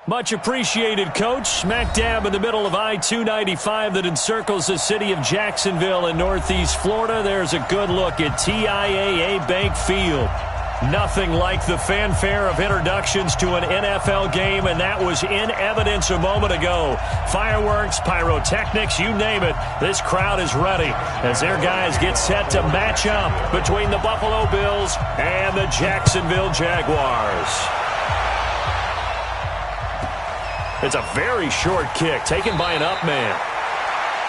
Much appreciated, Coach. Smack dab in the middle of I-295 that encircles the city of Jacksonville in Northeast Florida. There's a good look at TIAA Bank Field. Nothing like the fanfare of introductions to an NFL game, and that was in evidence a moment ago. Fireworks, pyrotechnics, you name it. This crowd is ready as their guys get set to match up between the Buffalo Bills and the Jacksonville Jaguars. It's a very short kick taken by an up man.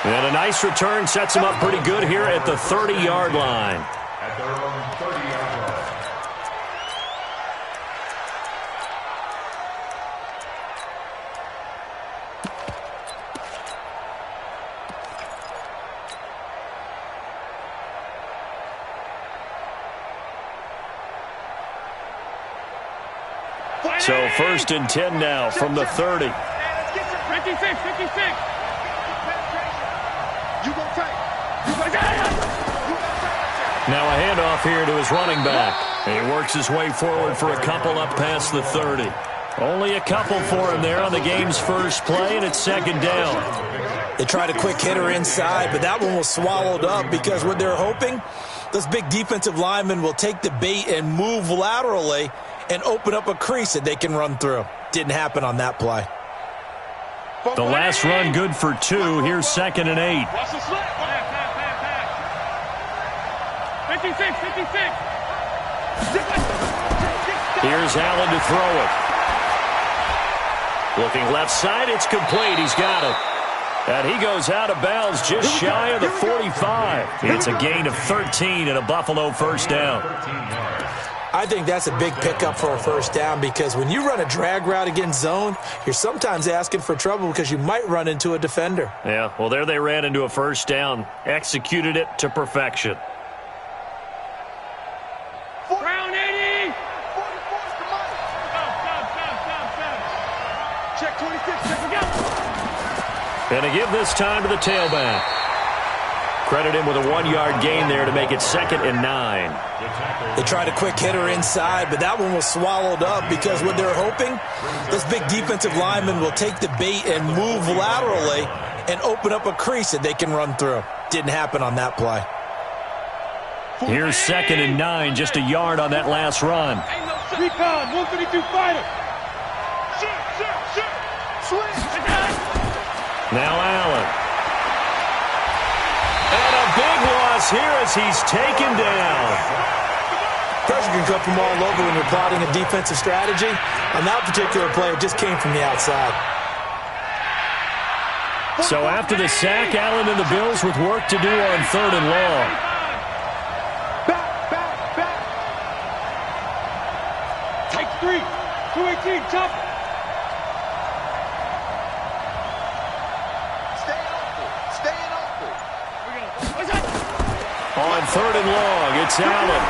And a nice return sets him up pretty good here at the 30-yard line. At their own 30-yard line. So 1st and 10 now from the 30. 56, 56. Now a handoff here to his running back. And he works his way forward for a couple up past the 30. Only a couple for him there on the game's first play, and it's 2nd down. They tried a quick hitter inside, but that one was swallowed up because what they're hoping, those big defensive linemen will take the bait and move laterally and open up a crease that they can run through. Didn't happen on that play. The last run good for 2. Here's 2nd and 8. 56, 56. Here's Allen to throw it. Looking left side, it's complete. He's got it. And he goes out of bounds just shy of the 45. It's a gain of 13 and a Buffalo first down. I think that's a big pickup for a first down because when you run a drag route against zone, you're sometimes asking for trouble because you might run into a defender. Yeah, well, there they ran into a first down. Executed it to perfection. Brown 80. 44, come on. Check 26, check again. And to give this time to the tailback. Credit him with a 1-yard gain there to make it 2nd and 9. They tried a quick hitter inside, but that one was swallowed up because what they're hoping, those big defensive linemen will take the bait and move laterally and open up a crease that they can run through. Didn't happen on that play. Here's 2nd and 9, just a yard on that last run. Recon, 152 fighter. Now Allen. And a big loss here as he's taken down. Pressure can come from all over when you're plotting a defensive strategy. On that particular play, it just came from the outside. So after the sack, Allen and the Bills with work to do on 3rd and long. Back. Take 3. 218, tough. On 3rd and long, it's Allen.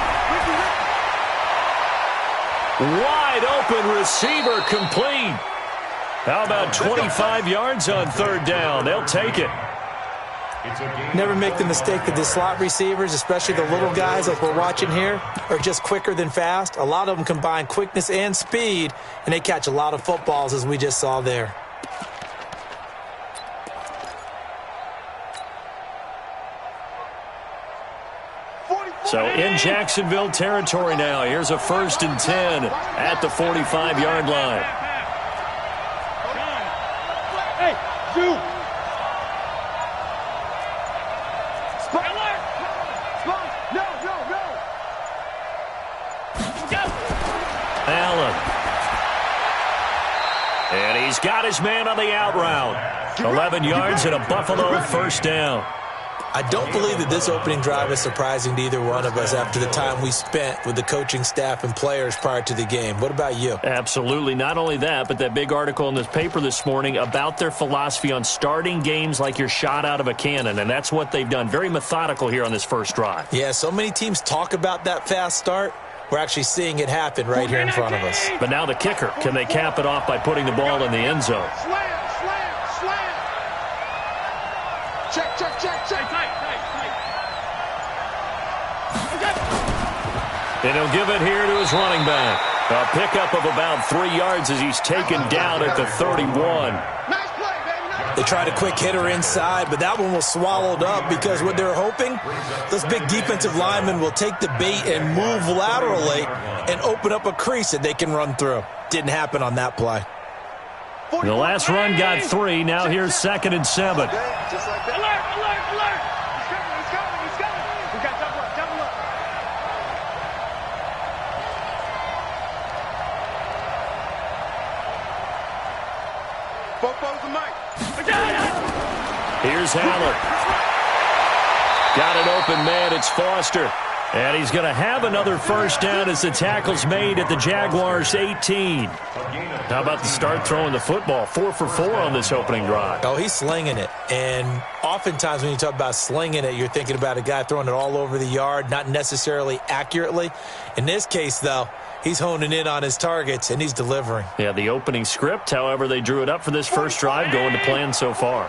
Wide open receiver complete. How about 25 yards on 3rd down? They'll take it. Never make the mistake that the slot receivers, especially the little guys like we're watching here, are just quicker than fast. A lot of them combine quickness and speed, and they catch a lot of footballs as we just saw there. So in Jacksonville territory now. Here's a 1st and 10 at the 45-yard line. Hey, shoot. No. Allen. And he's got his man on the out route. 11 yards and a Buffalo first down. I don't believe that this opening drive is surprising to either one of us after the time we spent with the coaching staff and players prior to the game. What about you? Absolutely. Not only that, but that big article in this paper this morning about their philosophy on starting games like you're shot out of a cannon, and that's what they've done. Very methodical here on this first drive. Yeah, so many teams talk about that fast start. We're actually seeing it happen right here in front of us. But now the kicker. Can they cap it off by putting the ball in the end zone? Slam. Check. Tight. And he'll give it here to his running back. A pickup of about 3 yards as he's taken down at the 31. Nice play, baby. Nice. They tried a quick hitter inside, but that one was swallowed up because what they're hoping, those big defensive linemen will take the bait and move laterally and open up a crease that they can run through. Didn't happen on that play. The last run got 3. Now here's 2nd and 7. Just like that. Alert, alert, alert. He's coming, he's coming, he's coming. We got double up, double up. Both the mic. Here's Allen. Got an open man. It's Foster. And he's going to have another first down as the tackle's made at the Jaguars' 18. How about the start throwing the football? 4 for 4 on this opening drive. Oh, he's slinging it. And oftentimes when you talk about slinging it, you're thinking about a guy throwing it all over the yard, not necessarily accurately. In this case, though, he's honing in on his targets, and he's delivering. Yeah, the opening script, however, they drew it up for this first drive, going to plan so far.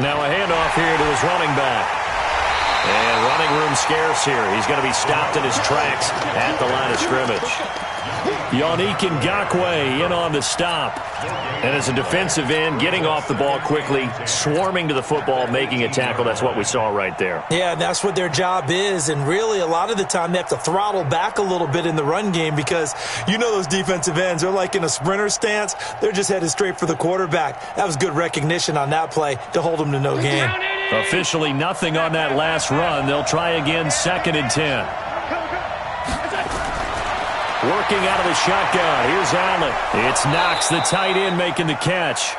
Now a handoff here to his running back. And running room scarce here. He's going to be stopped in his tracks at the line of scrimmage. Yannick Ngakoue in on the stop. And as a defensive end, getting off the ball quickly, swarming to the football, making a tackle. That's what we saw right there. Yeah, and that's what their job is. And really, a lot of the time, they have to throttle back a little bit in the run game because you know those defensive ends, they're like in a sprinter stance. They're just headed straight for the quarterback. That was good recognition on that play to hold them to no gain. Officially nothing on that last run. They'll try again, 2nd and 10. Working out of the shotgun. Here's Allen. It's Knox, the tight end, making the catch.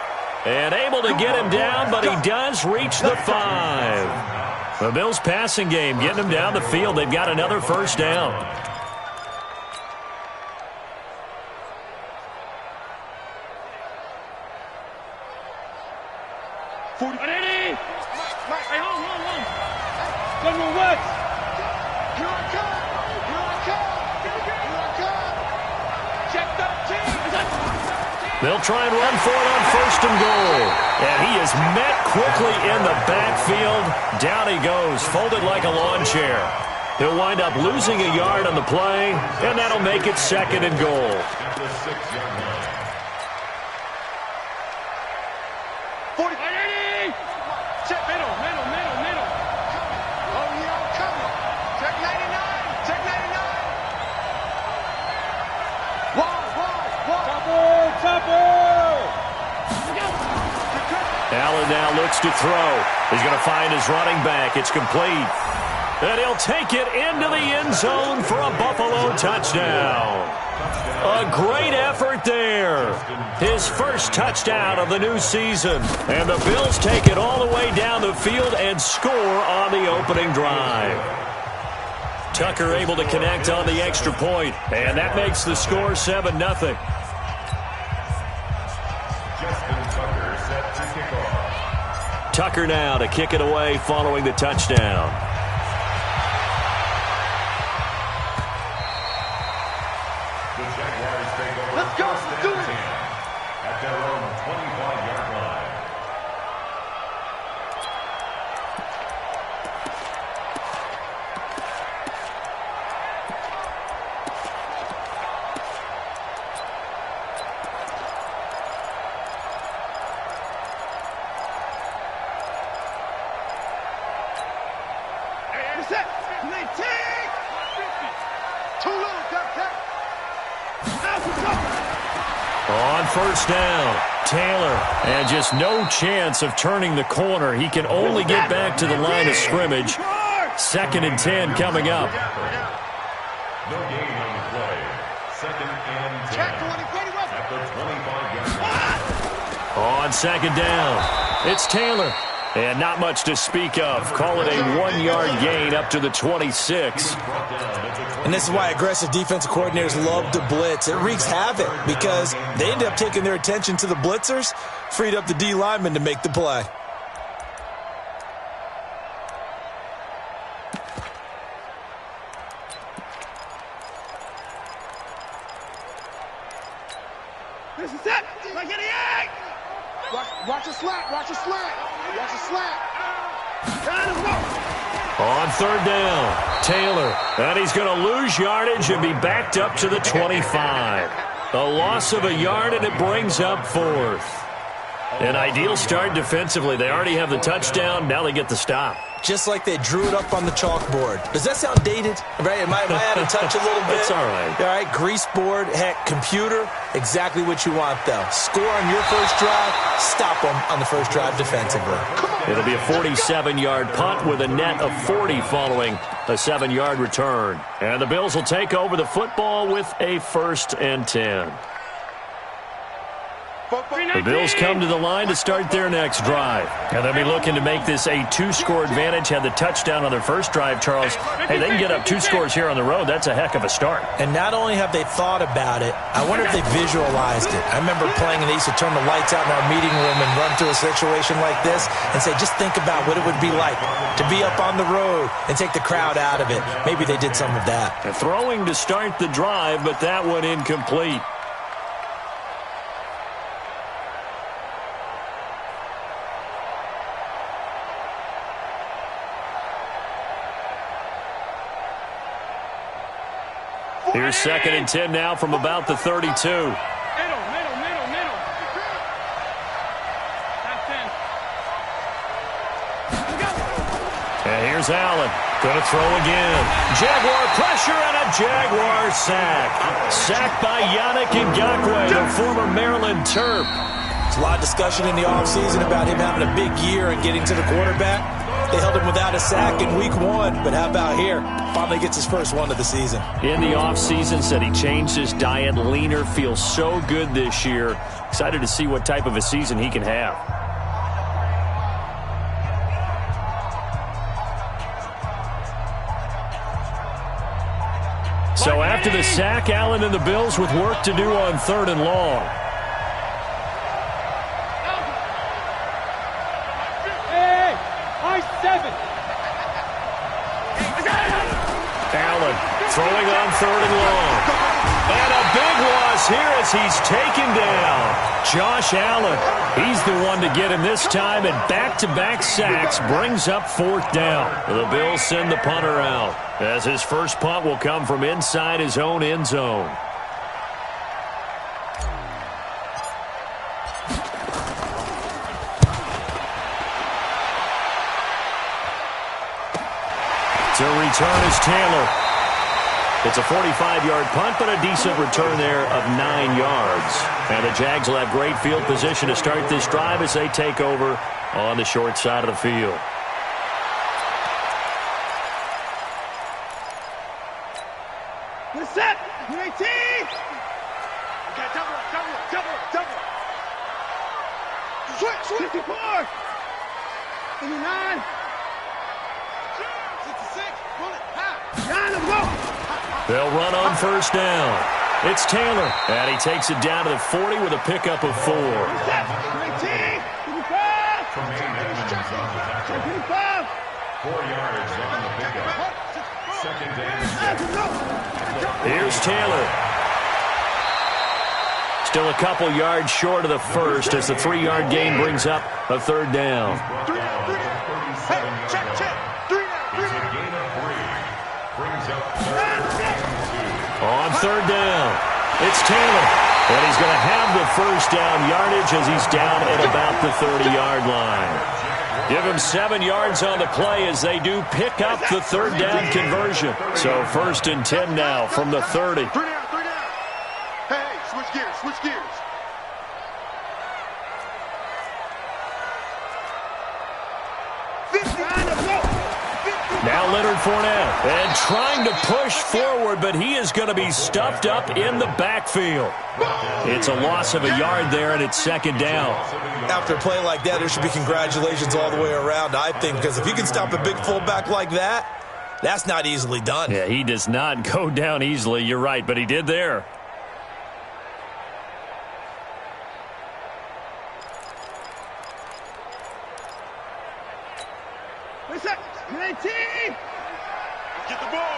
And able to get him down, but he does reach the 5. The Bills' passing game getting him down the field. They've got another first down. They'll try and run for it on 1st and goal. And he is met quickly in the backfield. Down he goes, folded like a lawn chair. He'll wind up losing a yard on the play, and that'll make it 2nd and goal. Check middle. Oh, yeah, coming. Check 99. Check 99. Wide. Allen now looks to throw. He's going to find his running back. It's complete. And he'll take it into the end zone for a Buffalo touchdown. A great effort there. His first touchdown of the new season. And the Bills take it all the way down the field and score on the opening drive. Tucker able to connect on the extra point. And that makes the score 7-0. Tucker now to kick it away following the touchdown. The Jaguars take over. Let's go. Let's do it. At their own 25-yard line. On 1st down, Taylor, and just no chance of turning the corner. He can only get back to the line of scrimmage. 2nd and 10 coming up. No gain on the play. 2nd and 10. At the 25-yard line. On 2nd down, it's Taylor. And not much to speak of. Call it a 1-yard gain up to the 26. And this is why aggressive defensive coordinators love to blitz. It wreaks havoc because they end up taking their attention to the blitzers, freed up the D lineman to make the play. This is it. Like an egg. Watch a slap. Watch a slap. Watch a slap. On third down, Taylor. And he's going to lose yardage and be backed up to the 25. A loss of a yard, and it brings up fourth. An ideal start defensively. They already have the touchdown. Now they get the stop. Just like they drew it up on the chalkboard. Does that sound dated? Right? Am I out of touch a little bit? It's all right. All right, grease board, heck, computer, exactly what you want, though. Score on your first drive, stop them on the first drive defensively. It'll be a 47-yard punt with a net of 40 following a 7-yard return. And the Bills will take over the football with a 1st and 10. The Bills come to the line to start their next drive. And they'll be looking to make this a 2-score advantage. Had the touchdown on their first drive, Charles. Hey, they can get up 2 scores here on the road. That's a heck of a start. And not only have they thought about it, I wonder if they visualized it. I remember playing and they used to turn the lights out in our meeting room and run through a situation like this and say, just think about what it would be like to be up on the road and take the crowd out of it. Maybe they did some of that. And throwing to start the drive, but that one incomplete. Here's 2nd and 10 now from about the 32. Middle. Top 10. And here's Allen. Going to throw again. Jaguar pressure and a Jaguar sack. Sacked by Yannick Ngakoue, the former Maryland Terp. There's a lot of discussion in the offseason about him having a big year and getting to the quarterback. They held him without a sack in week 1, but how about here? Finally gets his first one of the season. In the offseason, said he changed his diet, leaner, feels so good this year. Excited to see what type of a season he can have. So after the sack, Allen and the Bills with work to do on 3rd and long. Allen throwing on 3rd and long. And a big loss here as he's taken down. Josh Allen, he's the one to get him this time, and back-to-back sacks brings up 4th down. The Bills send the punter out, as his first punt will come from inside his own end zone. To return is Taylor. It's a 45-yard punt, but a decent return there of 9 yards. And the Jags will have great field position to start this drive as they take over on the short side of the field. Good set. 18. Okay, double. Switch. 54. 59. 66. Pull it. They'll run on 1st down. It's Taylor, and he takes it down to the 40 with a pickup of 4. 4 yards on the pickup. 2nd down. Here's Taylor. Still a couple yards short of the first as the 3-yard gain brings up a 3rd down. On 3rd down, it's Taylor. And he's going to have the 1st down yardage as he's down at about the 30-yard line. Give him 7 yards on the play as they do pick up the 3rd down conversion. So 1st and 10 now from the 30. 3 down. Hey, switch gears. Now Leonard Fournette, and trying to push forward, but he is going to be stuffed up in the backfield. It's a loss of a yard there, and it's 2nd down. After a play like that, there should be congratulations all the way around, I think, because if you can stop a big fullback like that, that's not easily done. Yeah, he does not go down easily. You're right, but he did there. Get the ball.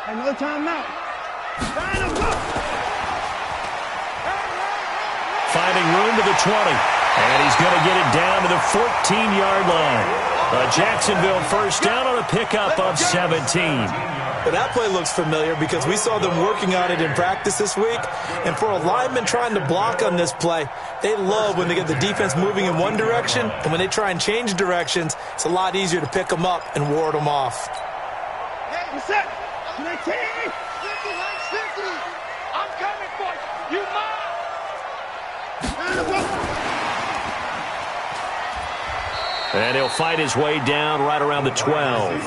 Another timeout. finding room to the 20. And he's going to get it down to the 14-yard line. A Jacksonville first down on a pickup of 17. But that play looks familiar because we saw them working on it in practice this week. And for a lineman trying to block on this play, they love when they get the defense moving in one direction. And when they try and change directions, it's a lot easier to pick them up and ward them off. Hey, what's up? 19! 50, 50! I'm coming for you! You mine! And he'll fight his way down right around the 12.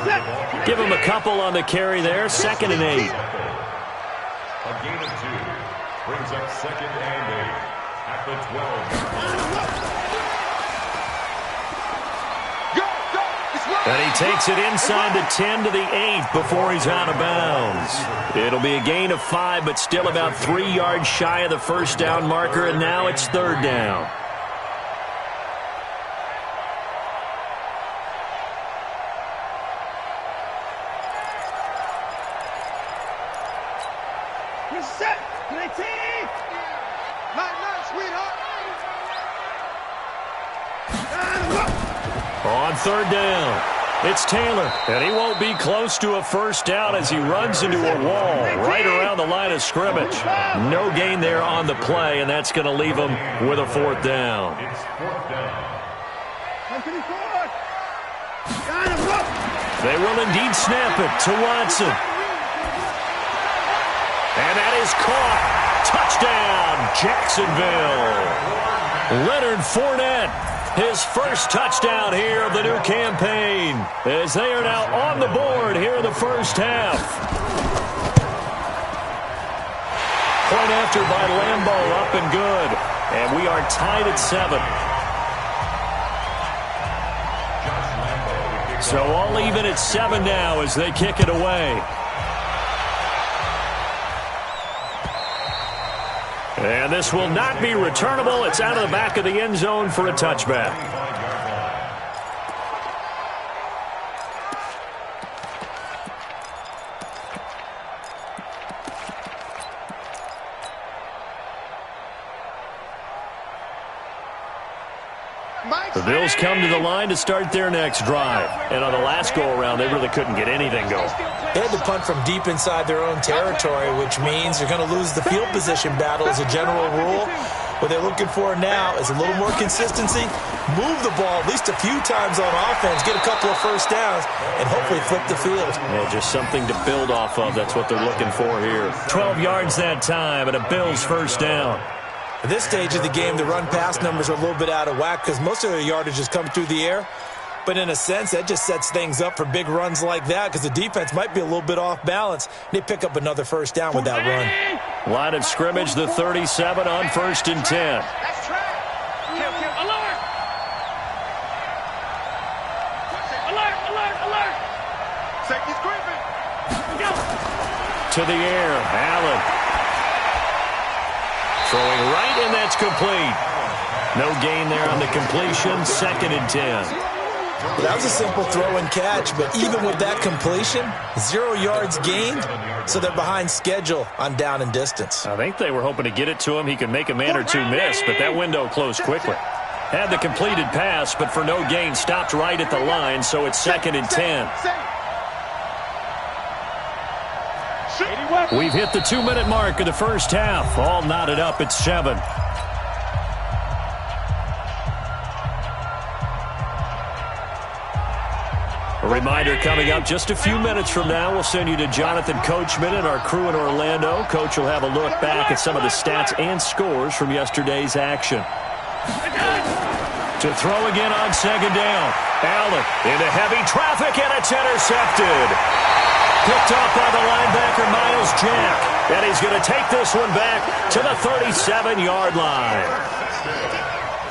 Give him a couple on the carry there. 2nd and 8. A gain of 2 brings up 2nd and 8 at the 12. And he takes it inside the 10 to the 8 before he's out of bounds. It'll be a gain of 5, but still about 3 yards shy of the first down marker, and now it's 3rd down. Set! 19! Night, sweetheart! On 3rd down, it's Taylor, and he won't be close to a first down as he runs into a wall right around the line of scrimmage. No gain there on the play, and that's going to leave him with a 4th down. It's 4th down. They will indeed snap it to Watson. And that is caught. Touchdown, Jacksonville. Leonard Fournette, his first touchdown here of the new campaign, as they are now on the board here in the first half. Point after by Lambeau, up and good. And we are tied at 7. So all even at 7 now as they kick it away. And this will not be returnable. It's out of the back of the end zone for a touchback. The Bills come to the line to start their next drive. And on the last go-around, they really couldn't get anything going. They had to punt from deep inside their own territory, which means they're going to lose the field position battle as a general rule. What they're looking for now is a little more consistency, move the ball at least a few times on offense, get a couple of first downs, and hopefully flip the field. Well, just something to build off of. That's what they're looking for here. 12 yards that time and a Bills first down. At this stage of the game, the run-pass numbers are a little bit out of whack because most of their yardage is coming through the air. But in a sense, that just sets things up for big runs like that because the defense might be a little bit off balance. They pick up another first down with that run. Line of scrimmage, the 37 on 1st and 10. Alert! Alert! Safety's creeping! Go! To the air, Allen. Throwing right, and that's complete. No gain there on the completion, 2nd and 10. That was a simple throw and catch, but even with that completion, 0 yards gained, so they're behind schedule on down and distance. I think they were hoping to get it to him. He could make a man or two miss, but that window closed quickly. Had the completed pass, but for no gain, stopped right at the line, so it's 2nd and 10. We've hit the 2-minute mark of the first half. All knotted up at 7. A reminder coming up just a few minutes from now, we'll send you to Jonathan Coachman and our crew in Orlando. Coach will have a look back at some of the stats and scores from yesterday's action. To throw again on 2nd down. Allen into heavy traffic, and it's intercepted. Picked off by the linebacker, Miles Jack. And he's going to take this one back to the 37-yard line.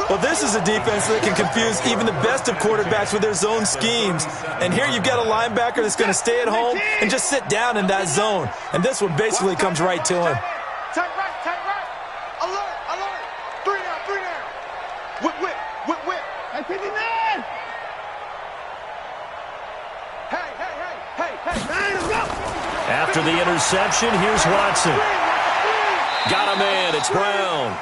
Well, this is a defense that can confuse even the best of quarterbacks with their zone schemes. And here you've got a linebacker that's going to stay at home and just sit down in that zone. And this one basically comes right to him. Tight right. Alert. 3 down. Whip. Hey, 59. Hey. After the interception, here's Watson. Got a man. It's Brown.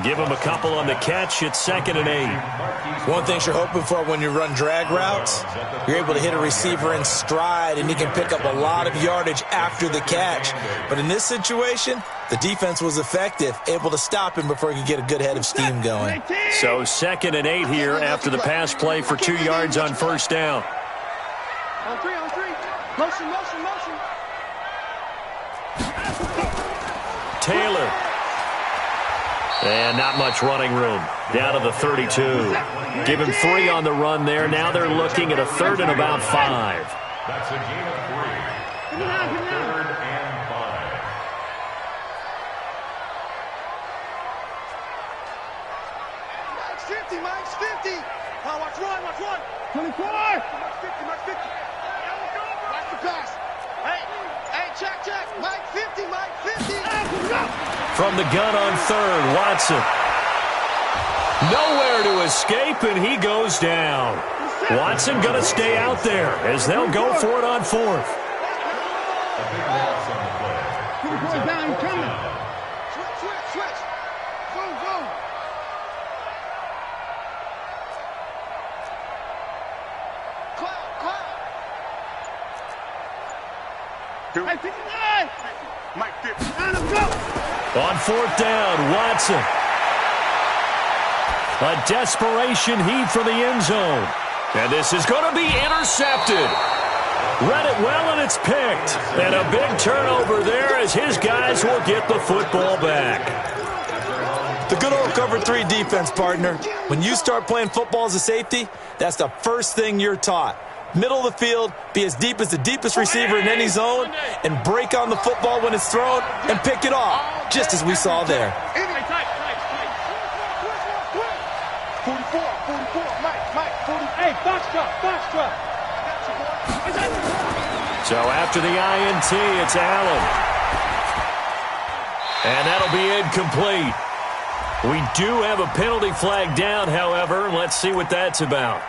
Give him a couple on the catch. It's 2nd and 8. One thing you're hoping for when you run drag routes, you're able to hit a receiver in stride, and he can pick up a lot of yardage after the catch. But in this situation, the defense was effective, able to stop him before he could get a good head of steam going. So 2nd and 8 here after the pass play for 2 yards on first down. On three. Motion. Taylor. And not much running room. Down to the 32. Give him 3 on the run there. Now they're looking at a 3rd and about 5. That's a gain of 3. 3rd and 5. Mike's 50. Watch run. 24. Mike's 50. Watch the pass. Hey, check. Mike 50. From the gun on 3rd, Watson. Nowhere to escape, and he goes down. Watson going to stay out there as they'll go for it on 4th. A big loss on the play. Down, coming. Switch. Go. Cloud. Hey, 59. Mike 50. On 4th down, Watson. A desperation heave for the end zone. And this is going to be intercepted. Read it well, and it's picked. And a big turnover there as his guys will get the football back. The good old cover 3 defense, partner. When you start playing football as a safety, that's the first thing you're taught. Middle of the field, be as deep as the deepest receiver in any zone, and break on the football when it's thrown and pick it off, just as we saw there. 44, Mike, 40. Hey, box drop. So after the INT, it's Allen. And that'll be incomplete. We do have a penalty flag down, however. Let's see what that's about.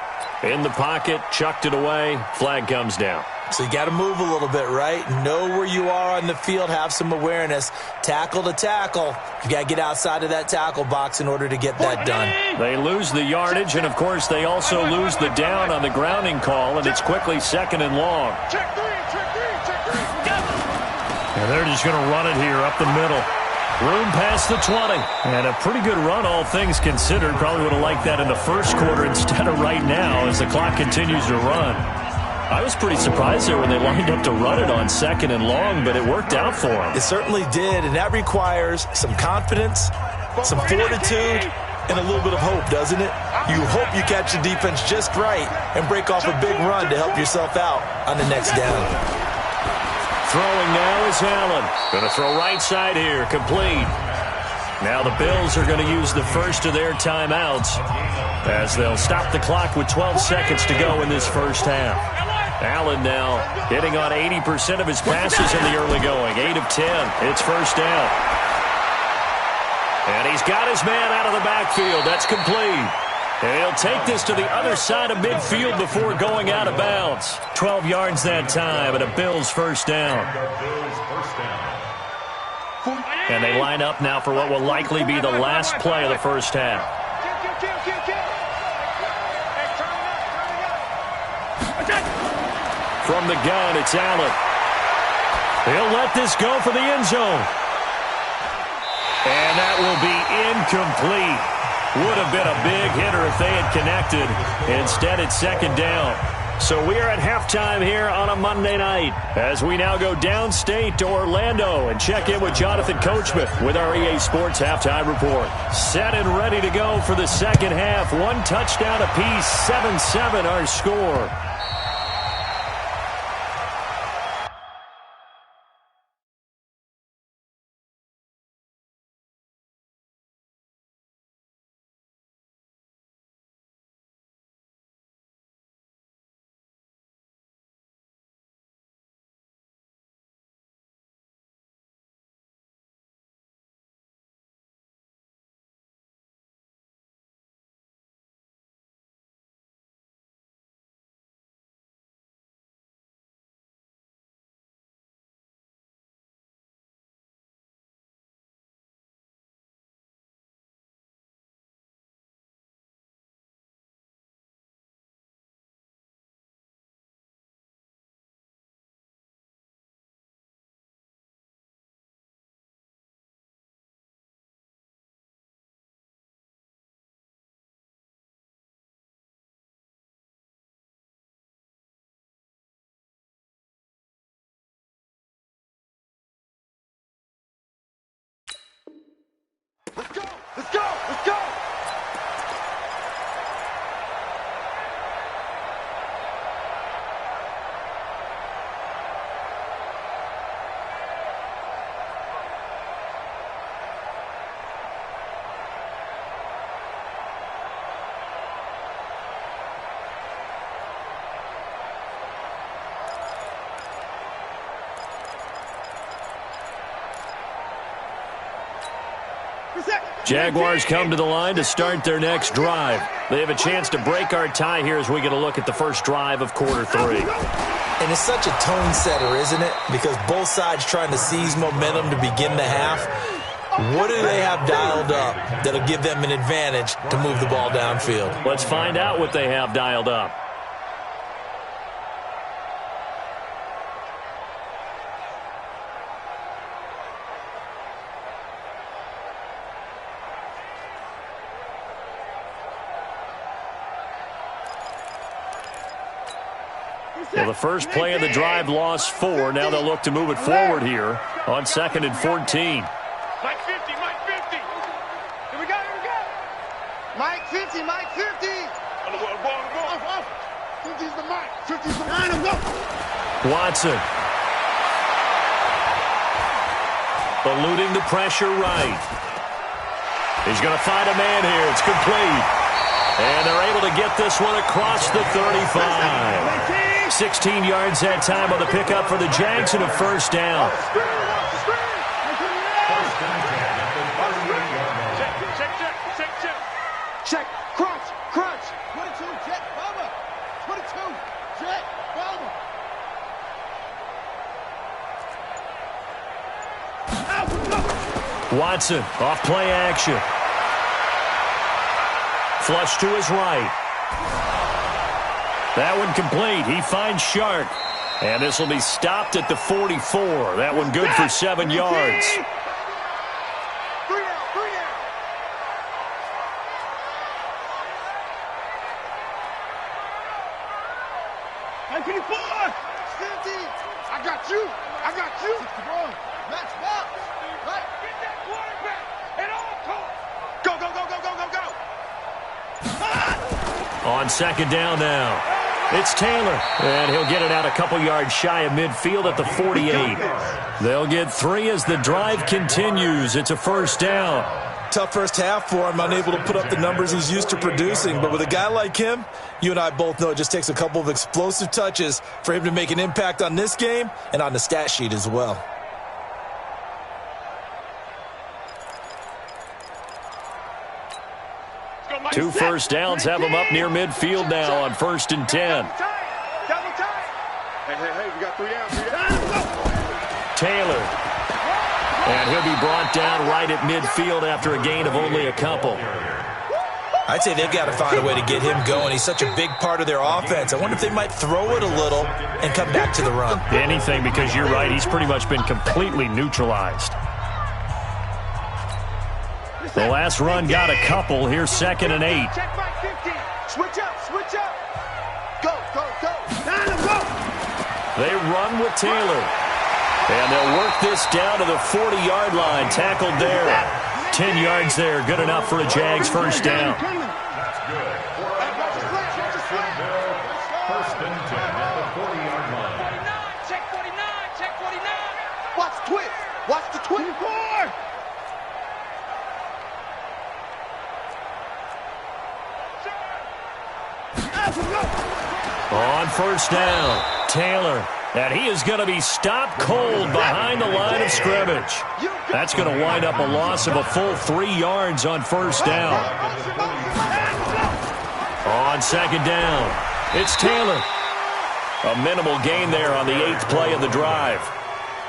In the pocket, chucked it away, flag comes down. So you got to move a little bit, right? Know where you are on the field, have some awareness. Tackle to tackle. You got to get outside of that tackle box in order to get that done. They lose the yardage, and of course they also lose the down on the grounding call, and it's quickly 2nd and long. Check three. And they're just going to run it here up the middle. Room past the 20. And a pretty good run, all things considered. Probably would have liked that in the first quarter instead of right now as the clock continues to run. I was pretty surprised there when they lined up to run it on 2nd and long, but it worked out for them. It certainly did, and that requires some confidence, some fortitude, and a little bit of hope, doesn't it? You hope you catch the defense just right and break off a big run to help yourself out on the next down. Throwing now is Allen. Going to throw right side here, complete. Now the Bills are going to use the first of their timeouts as they'll stop the clock with 12 seconds to go in this first half. Allen now hitting on 80% of his passes in the early going. 8 of 10. It's first down. And he's got his man out of the backfield. That's complete. And he'll take this to the other side of midfield before going out of bounds. 12 yards that time, and a Bills first down. And they line up now for what will likely be the last play of the first half. From the gun, it's Allen. He'll let this go for the end zone. And that will be incomplete. Would have been a big hitter if they had connected. Instead, it's 2nd down. So we are at halftime here on a Monday night as we now go downstate to Orlando and check in with Jonathan Coachman with our EA Sports Halftime Report. Set and ready to go for the second half. 1 touchdown apiece, 7-7 our score. Jaguars come to the line to start their next drive. They have a chance to break our tie here as we get a look at the first drive of quarter 3. And it's such a tone setter, isn't it? Because both sides trying to seize momentum to begin the half. What do they have dialed up that'll give them an advantage to move the ball downfield? Let's find out what they have dialed up. Well, the first play of the drive lost 4. Now they'll look to move it forward here on 2nd and 14. Mike 50, Mike 50. Here we go, here we go. Mike 50, Mike 50. On the ball. 50's the Mike, 50's the line, go. Watson. Eluding the pressure right. He's going to find a man here. It's complete. And they're able to get this one across the 35. 16 yards that time on the pickup for the Jags and a first down. Check, crunch, 22, check, Bubba. 22, check, Bubba. Watson off play action. Flush to his right. That one complete. He finds Shark. And this will be stopped at the 44. That one good for 7 yards. 3 down. 54. 50. I got you. Match box. Right. Get that quarterback at all costs. Go. On 2nd down now. It's Taylor, and he'll get it out a couple yards shy of midfield at the 48. They'll get 3 as the drive continues. It's a first down. Tough first half for him, unable to put up the numbers he's used to producing. But with a guy like him, you and I both know it just takes a couple of explosive touches for him to make an impact on this game and on the stat sheet as well. Two first downs have him up near midfield now on 1st and 10. Hey, we got 3 downs. Taylor. And he'll be brought down right at midfield after a gain of only a couple. I'd say they've got to find a way to get him going. He's such a big part of their offense. I wonder if they might throw it a little and come back to the run. Anything, because you're right. He's pretty much been completely neutralized. The last run got a couple. Here's 2nd and 8. Check Mike 50. Switch up. Go. They run with Taylor. And they'll work this down to the 40-yard line. Tackled there. 10 yards there. Good enough for a Jags first down. That's good. First and 10 at the 40-yard line. 49, check 49. Watch the 24. On first down, Taylor. And he is going to be stopped cold behind the line of scrimmage. That's going to wind up a loss of a full 3 yards on first down. On 2nd down, it's Taylor. A minimal gain there on the 8th play of the drive.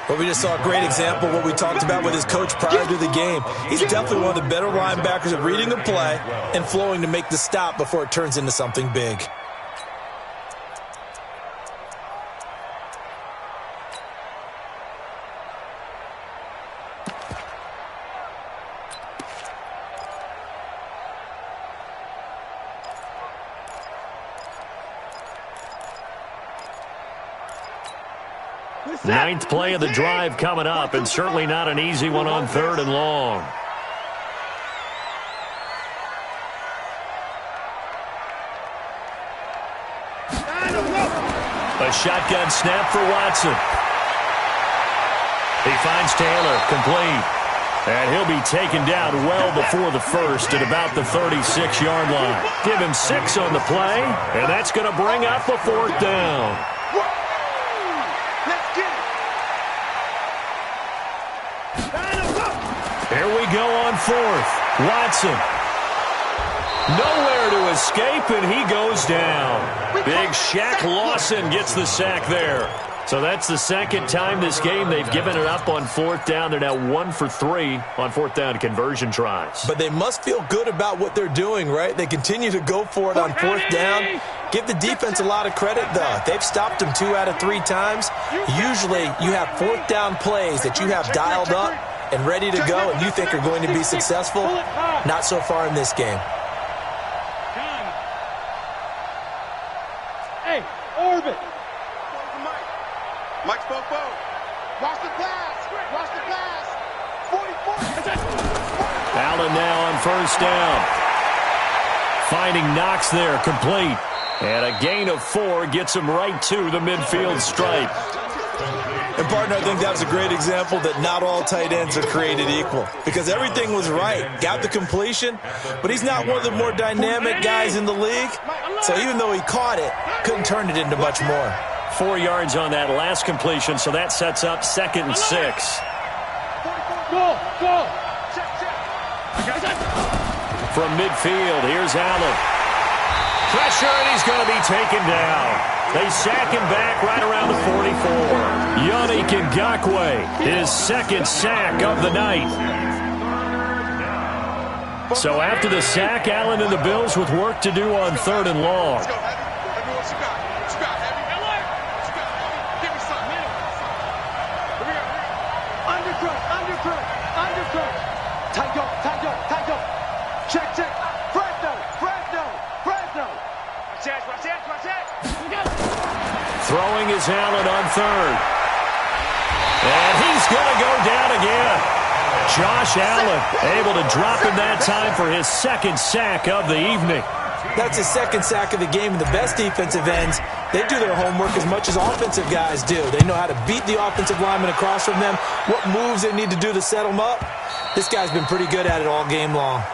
Well, we just saw a great example of what we talked about with his coach prior to the game. He's definitely one of the better linebackers at reading the play and flowing to make the stop before it turns into something big. Ninth play of the drive coming up, and certainly not an easy one on 3rd and long. A shotgun snap for Watson. He finds Taylor, complete. And he'll be taken down well before the first at about the 36-yard line. Give him 6 on the play, and that's going to bring up a 4th down. Here we go on fourth. Watson. Nowhere to escape, and he goes down. Big Shaq Lawson gets the sack there. So that's the second time this game they've given it up on fourth down. They're now 1 for 3 on fourth down conversion tries. But they must feel good about what they're doing, right? They continue to go for it on fourth down. Give the defense a lot of credit, though. They've stopped them 2 out of 3 times. Usually you have fourth down plays that you have dialed up and ready to go and you think are going to be successful. Not so far in this game. Hey, Orbit. Mike spoke both. Watch the pass. Watch the pass. 44. Allen now on first down. Finding Knox there, complete. And a gain of 4 gets him right to the midfield stripe. And, partner, I think that was a great example that not all tight ends are created equal. Because everything was right. Got the completion, but he's not one of the more dynamic guys in the league. So even though he caught it, couldn't turn it into much more. 4 yards on that last completion, so that sets up 2nd and 6. Go, go. From midfield, here's Allen. Pressure, and he's going to be taken down. They sack him back right around the 44. Yannick Ngakoue, his 2nd sack of the night. So after the sack, Allen and the Bills with work to do on 3rd and long. Throwing is Allen on 3rd. And he's going to go down again. Josh Allen able to drop in that time for his 2nd sack of the evening. That's his 2nd sack of the game. And the best defensive ends, they do their homework as much as offensive guys do. They know how to beat the offensive lineman across from them, what moves they need to do to set them up. This guy's been pretty good at it all game long.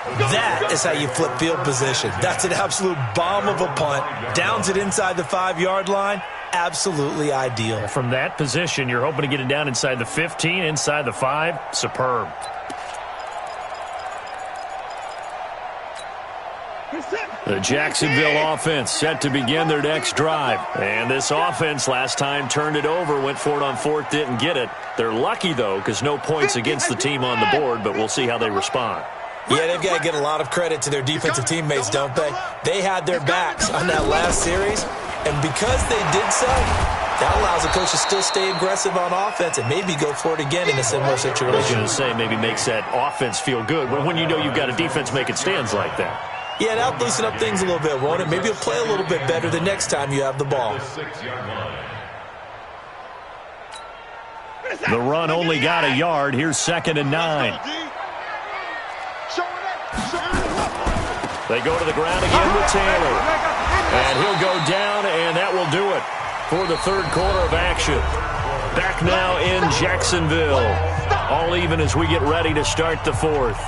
That is how you flip field position. That's an absolute bomb of a punt. Downs it inside the 5-yard line. Absolutely ideal. From that position, you're hoping to get it down inside the 15, inside the 5. Superb. The Jacksonville offense set to begin their next drive. And this offense last time turned it over, went for it on 4th, didn't get it. They're lucky, though, because no points against the team on the board, but we'll see how they respond. Yeah, they've got to get a lot of credit to their defensive teammates, don't they? They had their backs on that last series, and because they did so, that allows the coach to still stay aggressive on offense and maybe go for it again in a similar situation. I was going to say maybe makes that offense feel good when you know you've got a defense making stands like that. Yeah, that'll loosen up things a little bit, won't it? Maybe you'll play a little bit better the next time you have the ball. The run only got a yard. Here's 2nd and 9. They go to the ground again with Taylor. And he'll go down, and that will do it for the 3rd quarter of action. Back now in Jacksonville. All even as we get ready to start the 4th.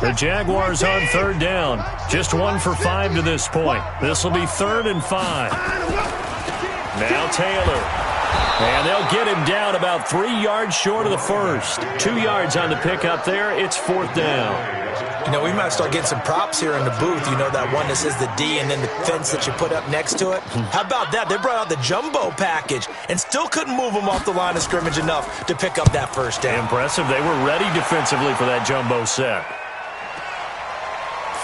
The Jaguars on 3rd down. Just 1 for 5 to this point. This will be 3rd and 5. Now Taylor. And they'll get him down about 3 yards short of the 1st. 2 yards on the pickup there. It's 4th down. You know, we might start getting some props here in the booth. You know, that one that says the D and then the fence that you put up next to it. How about that? They brought out the jumbo package and still couldn't move them off the line of scrimmage enough to pick up that 1st down. Impressive. They were ready defensively for that jumbo set.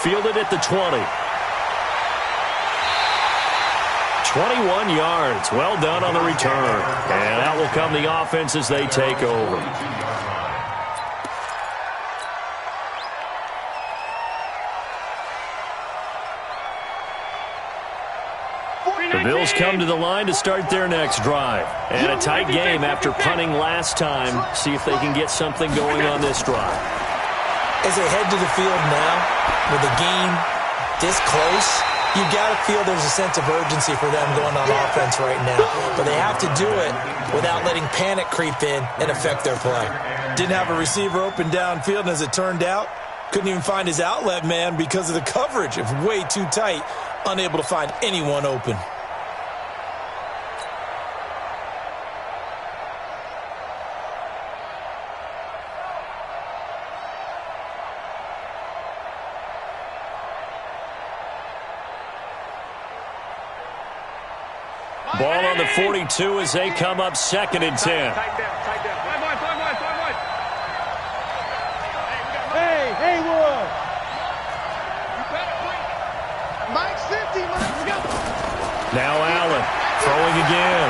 Fielded at the 20. 21 yards. Well done on the return. And out will come the offense as they take over. The Bills come to the line to start their next drive. And a tight game after punting last time. See if they can get something going on this drive. As they head to the field now, with the game this close, you got to feel there's a sense of urgency for them going on offense right now. But they have to do it without letting panic creep in and affect their play. Didn't have a receiver open downfield, and as it turned out, Couldn't even find his outlet man because of the coverage. It's way too tight, unable to find anyone open. Ball on the 42 as they come up 2nd and 10. Hey, Haywood! Mike's 50, Mike. Now Allen throwing again.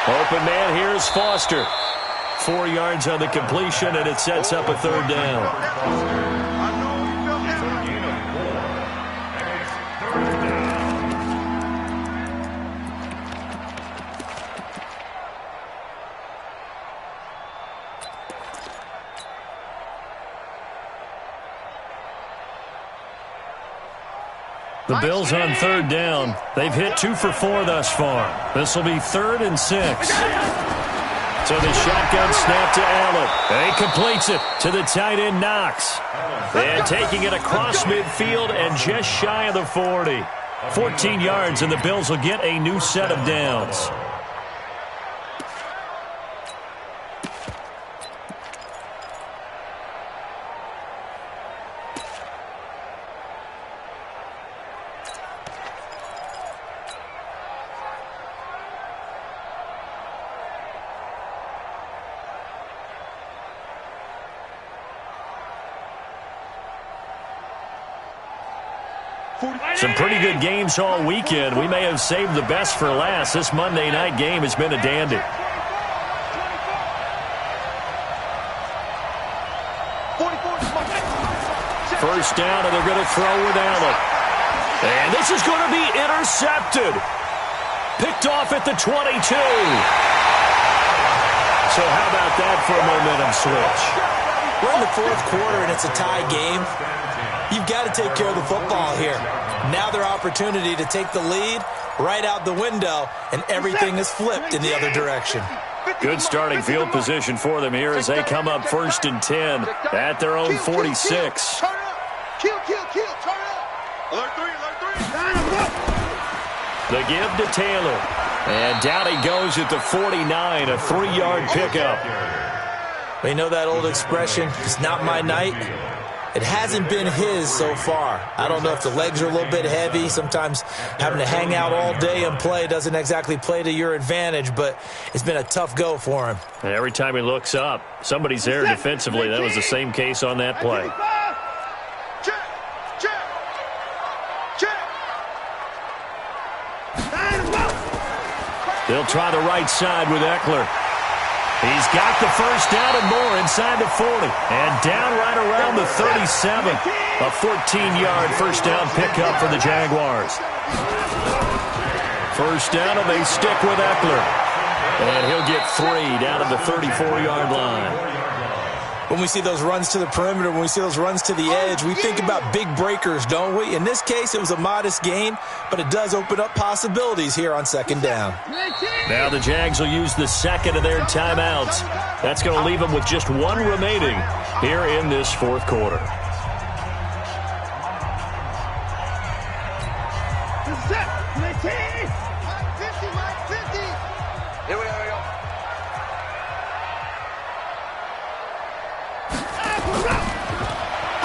Open man, here's Foster. 4 yards on the completion, and it sets up a 3rd down. The Bills on 3rd down. They've hit 2 for 4 thus far. This will be 3rd and 6. So the shotgun snap to Allen. And he completes it to the tight end Knox. And taking it across midfield and just shy of the 40. 14 yards, and the Bills will get a new set of downs. Some pretty good games all weekend. We may have saved the best for last. This Monday night game has been a dandy. First down, and they're going to throw with Allen. And this is going to be intercepted. Picked off at the 22. So how about that for a momentum switch? We're in the 4th quarter, and it's a tie game. You've got to take care of the football here. Now their opportunity to take the lead right out the window, and everything is flipped in the other direction. Good starting field position for them here as they come up 1st and 10 at their own 46. Kill, turn up. Alert 3. The give to Taylor. And down he goes at the 49, a 3-yard pickup. We know that old expression, it's not my night. It hasn't been his so far. I don't know if the legs are a little bit heavy. Sometimes having to hang out all day and play doesn't exactly play to your advantage, but it's been a tough go for him. And every time he looks up, somebody's there defensively. That was the same case on that play. They'll try the right side with Eckler. He's got the first down and more inside the 40. And down right around the 37. A 14-yard first down pickup for the Jaguars. First down, and they stick with Eckler. And he'll get 3 down at the 34-yard line. When we see those runs to the perimeter, when we see those runs to the edge, we think about big breakers, don't we? In this case, it was a modest gain, but it does open up possibilities here on 2nd down. Now the Jags will use the 2nd of their timeouts. That's going to leave them with just 1 remaining here in this 4th quarter.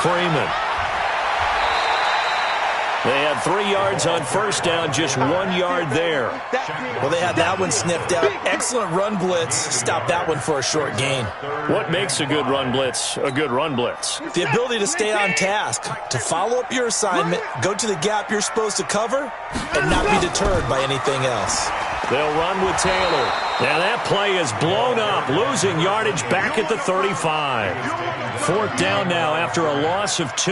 Freeman. They had 3 yards on first down, just 1 yard there. Well, they had that one sniffed out. Excellent run blitz. Stopped that one for a short gain. What makes a good run blitz a good run blitz? The ability to stay on task, to follow up your assignment, go to the gap you're supposed to cover, and not be deterred by anything else. They'll run with Taylor. Now that play is blown up, losing yardage back at the 35. 4th down now after a loss of 2.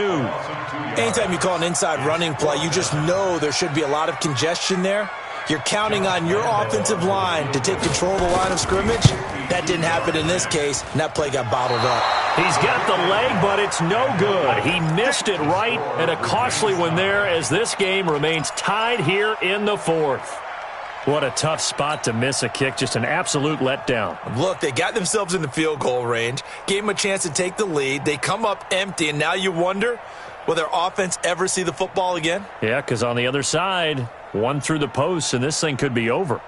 Anytime you call an inside running play, you just know there should be a lot of congestion there. You're counting on your offensive line to take control of the line of scrimmage. That didn't happen in this case, and that play got bottled up. He's got the leg, but it's no good. He missed it right, and a costly one there as this game remains tied here in the 4th. What a tough spot to miss a kick. Just an absolute letdown. Look, they got themselves in the field goal range, gave them a chance to take the lead. They come up empty, and now you wonder, will their offense ever see the football again? Yeah, because on the other side, one through the post, and this thing could be over.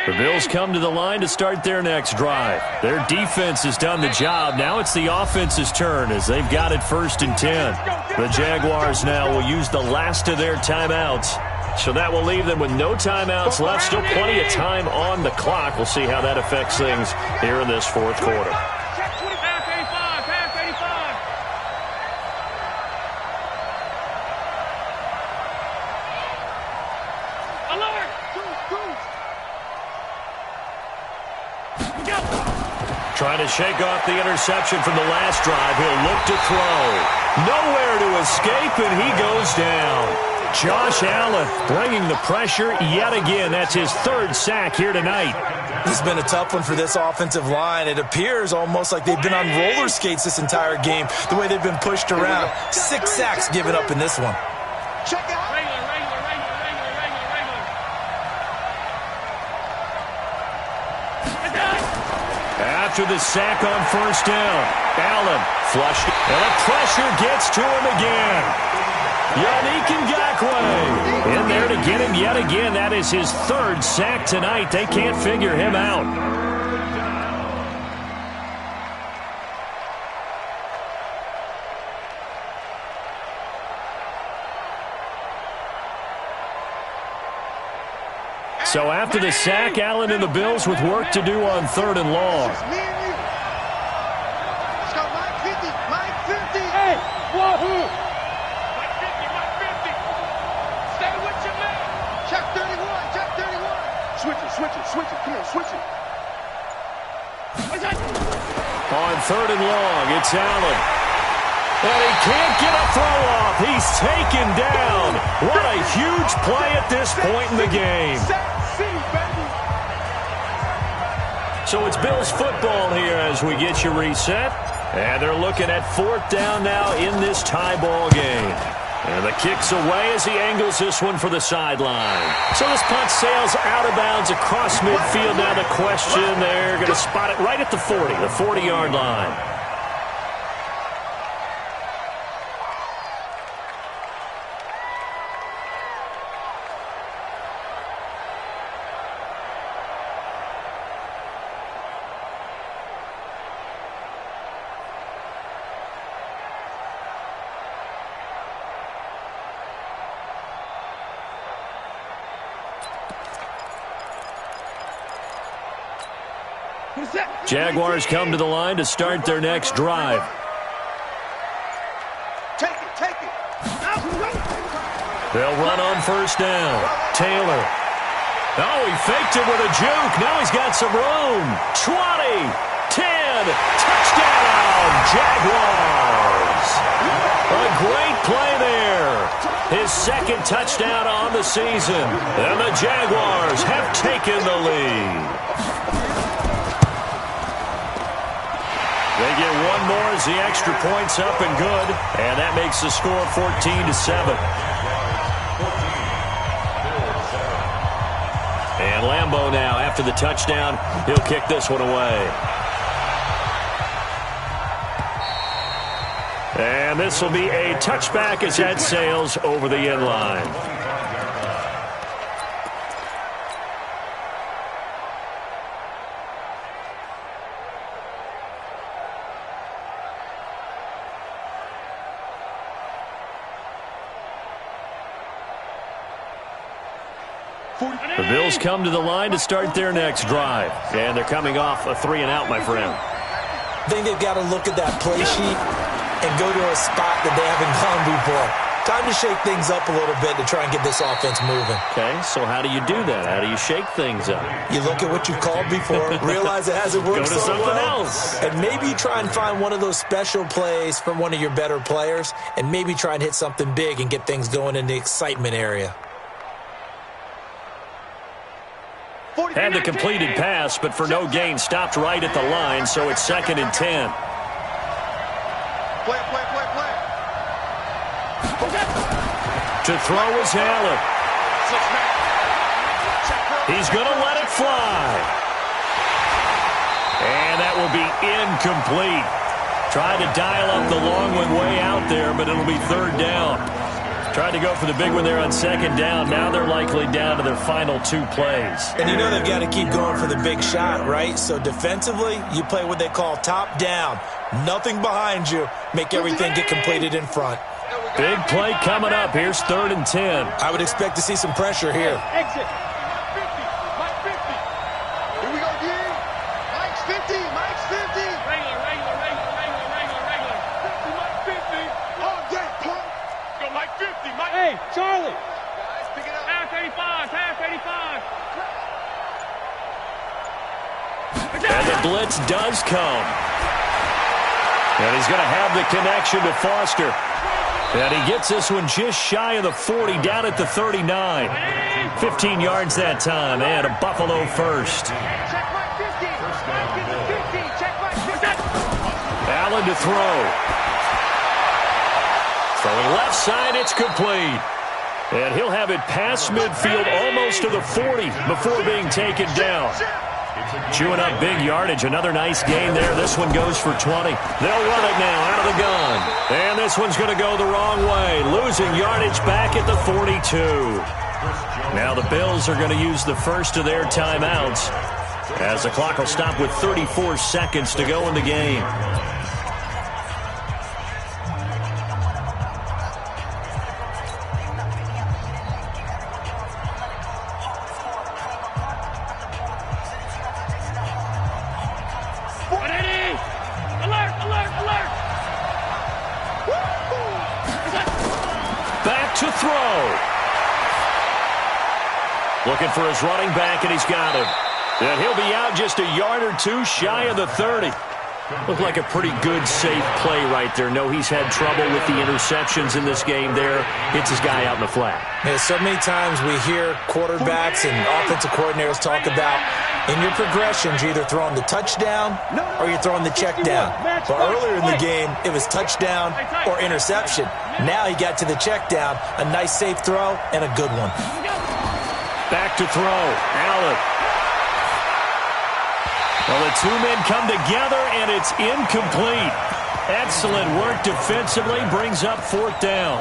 The Bills come to the line to start their next drive. Their defense has done the job. Now it's the offense's turn as they've got it 1st and 10. The Jaguars now will use the last of their timeouts. So that will leave them with no timeouts left. Still plenty of time on the clock. We'll see how that affects things here in this 4th quarter. Trying to shake off the interception from the last drive. He'll look to throw. Nowhere to escape, and he goes down. Josh Allen bringing the pressure yet again. That's his 3rd sack here tonight. This has been a tough one for this offensive line. It appears almost like they've been on roller skates this entire game, the way they've been pushed around. 6 sacks given up in this one. Check it out. After the sack on 1st down, Allen flushed, and the pressure gets to him again. Yannick Ngakoue in there to get him yet again. That is his 3rd sack tonight. They can't figure him out. So after the sack, Allen and the Bills with work to do on 3rd and long. Let's go, Mike 50. Mike 50. Hey, whoa. Mike 50, Mike 50. Stay with your man. Check 31, check 31. Switch it. Come on, switch it. On 3rd and long, it's Allen. And he can't get a throw off. He's taken down. What a huge play at this point in the game. So it's Bills football here as we get you reset. And they're looking at 4th down now in this tie ball game. And the kick's away as he angles this one for the sideline. So this punt sails out of bounds across midfield. Now the question, they're going to spot it right at the 40, the 40-yard line. Jaguars come to the line to start their next drive. Take it. They'll run on 1st down. Taylor. Oh, he faked it with a juke. Now he's got some room. 20, 10, touchdown, Jaguars. A great play there. His 2nd touchdown on the season. And the Jaguars have taken the lead. They get one more as the extra point's up and good. And that makes the score 14-7. And Lambeau now, after the touchdown, he'll kick this one away. And this will be a touchback as that sails over the end line. The Bills come to the line to start their next drive. And they're coming off a 3-and-out, my friend. I think they've got to look at that play sheet and go to a spot that they haven't gone before. Time to shake things up a little bit to try and get this offense moving. Okay, so how do you do that? How do you shake things up? You look at what you called before, realize it hasn't worked Go to so something well, else. and maybe you try and find one of those special plays from one of your better players, and maybe try and hit something big and get things going in the excitement area. Had the completed pass, but for no gain, stopped right at the line, so it's 2nd and 10. Play. To throw is Allen. He's going to let it fly. And that will be incomplete. Tried to dial up the long one way out there, but it'll be third down. Tried to go for the big one there on second down. Now they're likely down to their final 2 plays. And you know they've got to keep going for the big shot, right? So defensively, you play what they call top down. Nothing behind you. Make everything get completed in front. Big play coming up. Here's 3rd and 10. I would expect to see some pressure here. Exit. Mike 50. Here we go, D. Mike's 50. Mike's 50. Regular. 50, Mike 50. Oh, dang, punk. Go, Mike 50. Mike. Hey, Charlie. Guys, pick it up. Half 85. And the blitz does come. And he's going to have the connection to Foster. And he gets this one just shy of the 40, down at the 39. 15 yards that time, and a Buffalo first. Check Mike 50. Mike is at 50. Check Mike 50. Allen to throw. Throwing left side, it's complete. And he'll have it past midfield almost to the 40 before being taken down. Chewing up big yardage. Another nice gain there. This one goes for 20. They'll run it now out of the gun. And this one's going to go the wrong way. Losing yardage back at the 42. Now the Bills are going to use the first of their timeouts as the clock will stop with 34 seconds to go in the game. Looking for his running back, and he's got him. And he'll be out just a yard or 2 shy of the 30. Looked like a pretty good, safe play right there. No, he's had trouble with the interceptions in this game there. Hits his guy out in the flat. Yeah, so many times we hear quarterbacks and offensive coordinators talk about in your progressions, you're either throwing the touchdown or you're throwing the check down. But earlier in the game, it was touchdown or interception. Now he got to the check down, a nice safe throw, and a good one. Back to throw. Allen. Well, the 2 men come together, and it's incomplete. Excellent work defensively. Brings up 4th down.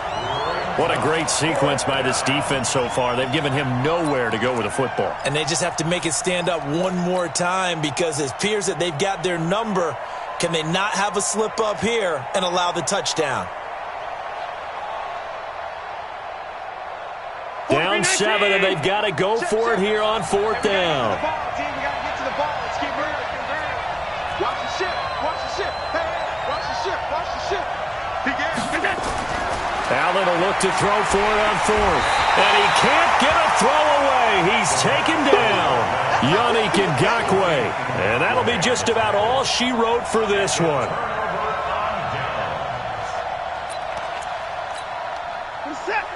What a great sequence by this defense so far. They've given him nowhere to go with the football. And they just have to make it stand up one more time because it appears that they've got their number. Can they not have a slip up here and allow the touchdown? Down 7, and they've got to go for it here on 4th down. Allen will look to throw for it on 4th. And he can't get a throw away. He's taken down. Yannick Ngakoue. And that'll be just about all she wrote for this one.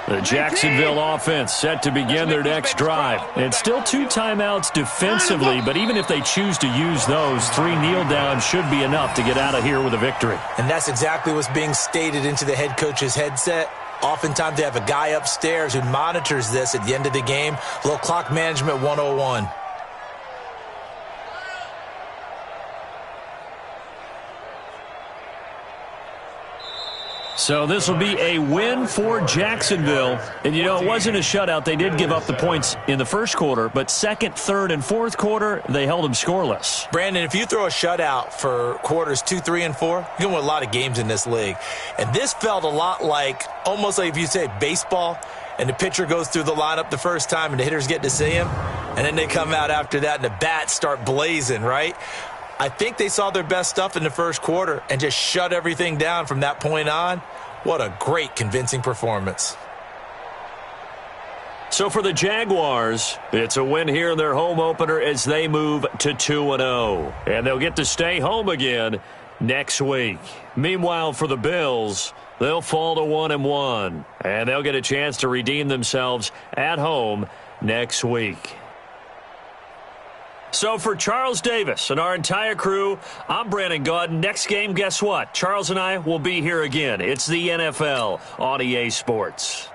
The Jacksonville offense set to begin their next drive. And still 2 timeouts defensively, but even if they choose to use those, 3 kneel downs should be enough to get out of here with a victory. And that's exactly what's being stated into the head coach's headset. Oftentimes they have a guy upstairs who monitors this at the end of the game. A little clock management 101. So this will be a win for Jacksonville. And, you know, it wasn't a shutout. They did give up the points in the first quarter, but second, third, and fourth quarter, they held them scoreless. Brandon, if you throw a shutout for quarters 2, 3, and 4, you're going to win a lot of games in this league. And this felt a lot like, almost like if you say baseball, and the pitcher goes through the lineup the first time and the hitters get to see him, and then they come out after that and the bats start blazing, right? I think they saw their best stuff in the first quarter and just shut everything down from that point on. What a great, convincing performance. So for the Jaguars, it's a win here in their home opener as they move to 2-0. And they'll get to stay home again next week. Meanwhile, for the Bills, they'll fall to 1-1. And they'll get a chance to redeem themselves at home next week. So for Charles Davis and our entire crew, I'm Brandon Gaudin. Next game, guess what? Charles and I will be here again. It's the NFL on EA Sports.